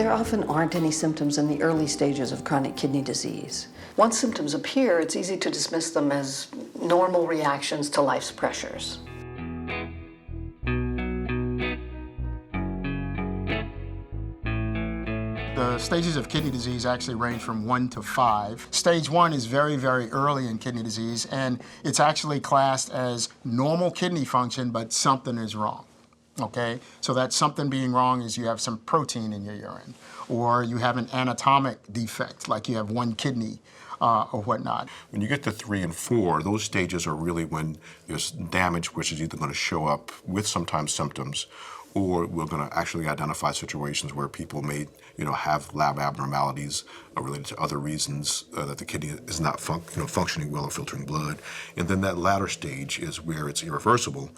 There often aren't any symptoms in the early stages of chronic kidney disease. Once symptoms appear, it's easy to dismiss them as normal reactions to life's pressures. The stages of kidney disease actually range from 1 to 5. Stage 1 is very, very early in kidney disease, and it's actually classed as normal kidney function, but something is wrong, okay? So that something being wrong is you have some protein in your urine, or you have an anatomic defect, like you have one kidney or whatnot. When you get to 3 and 4, those stages are really when there's damage, which is either going to show up with sometimes symptoms, or we're going to actually identify situations where people may, have lab abnormalities related to other reasons that the kidney is not functioning well or filtering blood. And then that latter stage is where it's irreversible.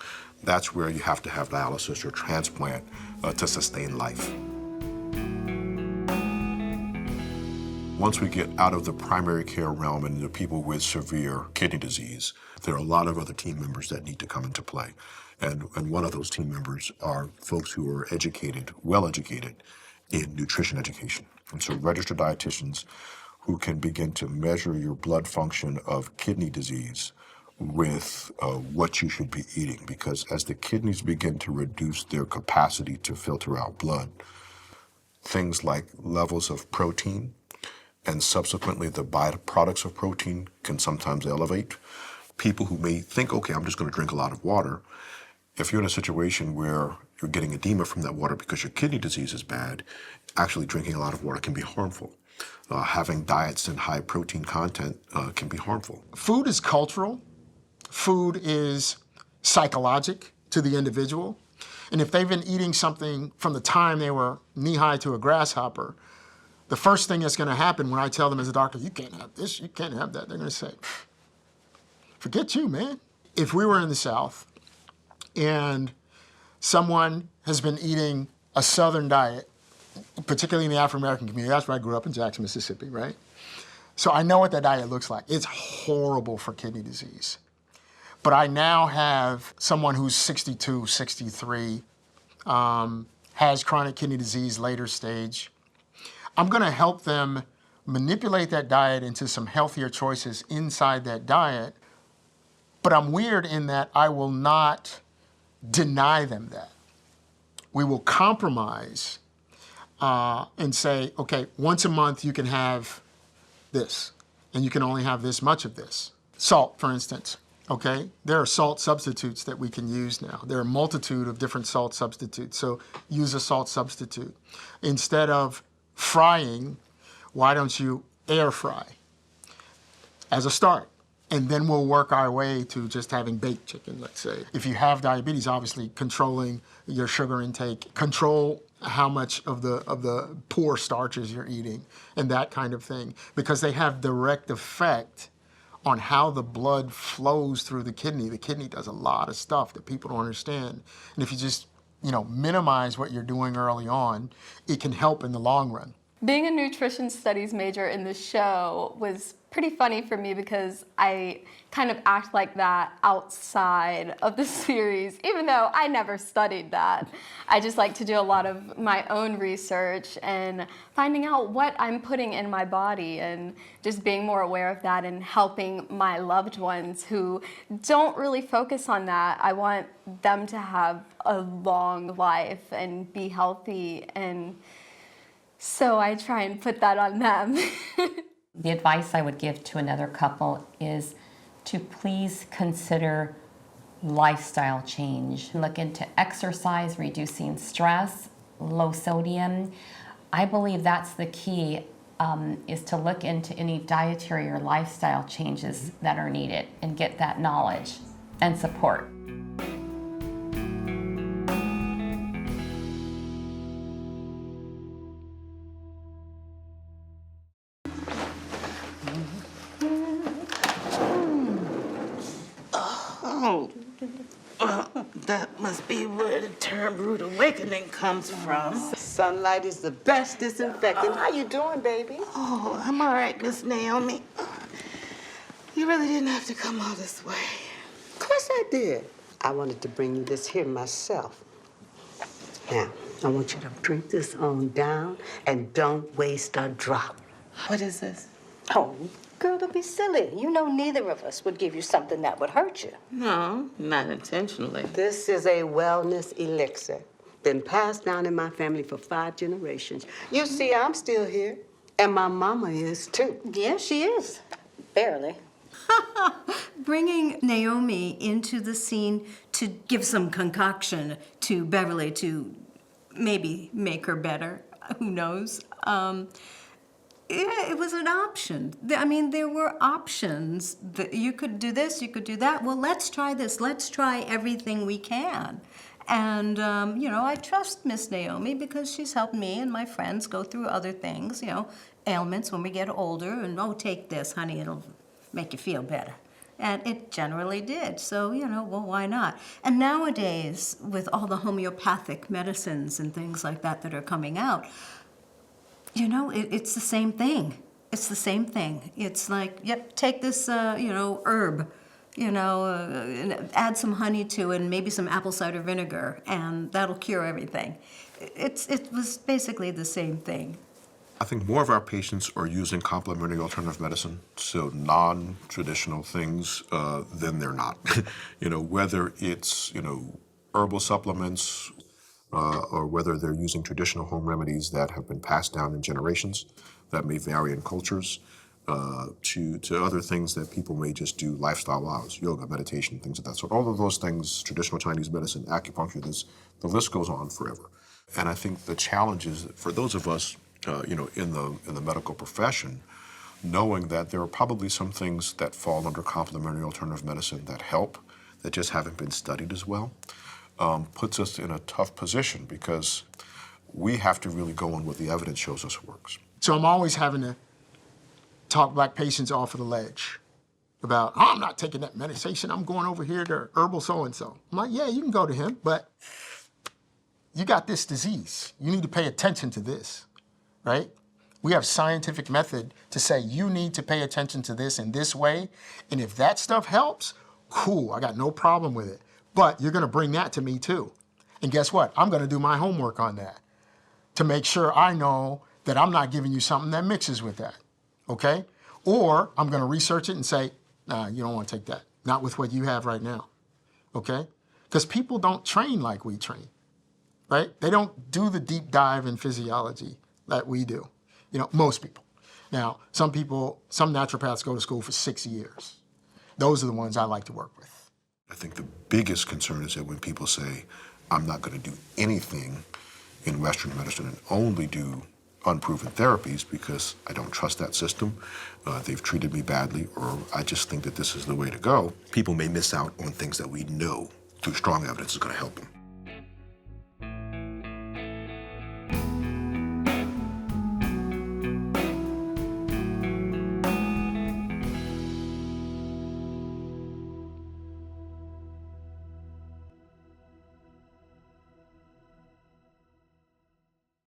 That's where you have to have dialysis or transplant to sustain life. Once we get out of the primary care realm and into people with severe kidney disease, there are a lot of other team members that need to come into play. And one of those team members are folks who are educated, well-educated in nutrition education. And so registered dietitians who can begin to measure your blood function of kidney disease with what you should be eating. Because as the kidneys begin to reduce their capacity to filter out blood, things like levels of protein and subsequently the byproducts of protein can sometimes elevate. People who may think, okay, I'm just going to drink a lot of water, if you're in a situation where you're getting edema from that water because your kidney disease is bad, actually drinking a lot of water can be harmful. Having diets and high protein content can be harmful. Food is cultural. Food is psychologic to the individual. And if they've been eating something from the time they were knee-high to a grasshopper, the first thing that's going to happen when I tell them as a doctor, you can't have this, you can't have that, they're going to say, forget you, man. If we were in the South and someone has been eating a Southern diet, particularly in the African-American community, that's where I grew up in Jackson, Mississippi, right? So I know what that diet looks like. It's horrible for kidney disease. But I now have someone who's 62, 63, has chronic kidney disease, later stage. I'm gonna help them manipulate that diet into some healthier choices inside that diet, but I'm weird in that I will not deny them that. We will compromise and say, okay, once a month you can have this, and you can only have this much of this. Salt, for instance, okay? There are salt substitutes that we can use now. There are a multitude of different salt substitutes, so use a salt substitute. Instead of frying, why don't you air fry as a start? And then we'll work our way to just having baked chicken, let's say. If you have diabetes, obviously controlling your sugar intake, control how much of the poor starches you're eating and that kind of thing, because they have direct effect on how the blood flows through the kidney. The kidney does a lot of stuff that people don't understand. And if you just, minimize what you're doing early on, it can help in the long run. Being a nutrition studies major in the show was pretty funny for me because I kind of act like that outside of the series, even though I never studied that. I just like to do a lot of my own research and finding out what I'm putting in my body and just being more aware of that and helping my loved ones who don't really focus on that. I want them to have a long life and be healthy, and so I try and put that on them. The advice I would give to another couple is to please consider lifestyle change. Look into exercise, reducing stress, low sodium. I believe that's the key, is to look into any dietary or lifestyle changes that are needed and get that knowledge and support. That must be where the term rude awakening comes from. Sunlight is the best disinfectant. How you doing, baby? Oh, I'm all right, Miss Naomi. You really didn't have to come all this way. Of course I did. I wanted to bring you this here myself. Now, I want you to drink this on down and don't waste a drop. What is this? Oh, girl, don't be silly. You know neither of us would give you something that would hurt you. No, not intentionally. This is a wellness elixir. Been passed down in my family for 5 generations. You see, I'm still here. And my mama is too. Yeah, she is. Barely. Bringing Naomi into the scene to give some concoction to Beverly to maybe make her better. Who knows? Yeah, it was an option. I mean, there were options. You could do this, you could do that. Well, let's try this. Let's try everything we can. And, you know, I trust Miss Naomi because she's helped me and my friends go through other things, you know, ailments when we get older. And, oh, take this, honey, it'll make you feel better. And it generally did. So, you know, well, why not? And nowadays, with all the homeopathic medicines and things like that that are coming out, you know, it's the same thing. It's the same thing. It's like, yep, take this, you know, herb, you know, and add some honey to it and maybe some apple cider vinegar, and that'll cure everything. It was basically the same thing. I think more of our patients are using complementary alternative medicine, so non-traditional things, than they're not. You know, whether it's, you know, herbal supplements, or whether they're using traditional home remedies that have been passed down in generations, that may vary in cultures, to other things that people may just do lifestyle-wise, yoga, meditation, things of that sort. All of those things, traditional Chinese medicine, acupuncture, the list goes on forever. And I think the challenge is that for those of us, you know, in the medical profession, knowing that there are probably some things that fall under complementary alternative medicine that help, that just haven't been studied as well, puts us in a tough position because we have to really go on what the evidence shows us works. So I'm always having to talk Black patients off of the ledge about, oh, I'm not taking that medication, I'm going over here to herbal so-and-so. I'm like, yeah, you can go to him, but you got this disease. You need to pay attention to this, right? We have scientific method to say you need to pay attention to this in this way, and if that stuff helps, cool, I got no problem with it. But you're gonna bring that to me too. And guess what? I'm gonna do my homework on that to make sure I know that I'm not giving you something that mixes with that, okay? Or I'm gonna research it and say, nah, you don't wanna take that. Not with what you have right now, okay? Because people don't train like we train, right? They don't do the deep dive in physiology that we do, you know, most people. Now, some naturopaths go to school for 6 years. Those are the ones I like to work with. I think the biggest concern is that when people say, I'm not going to do anything in Western medicine and only do unproven therapies because I don't trust that system, they've treated me badly, or I just think that this is the way to go, people may miss out on things that we know through strong evidence is going to help them.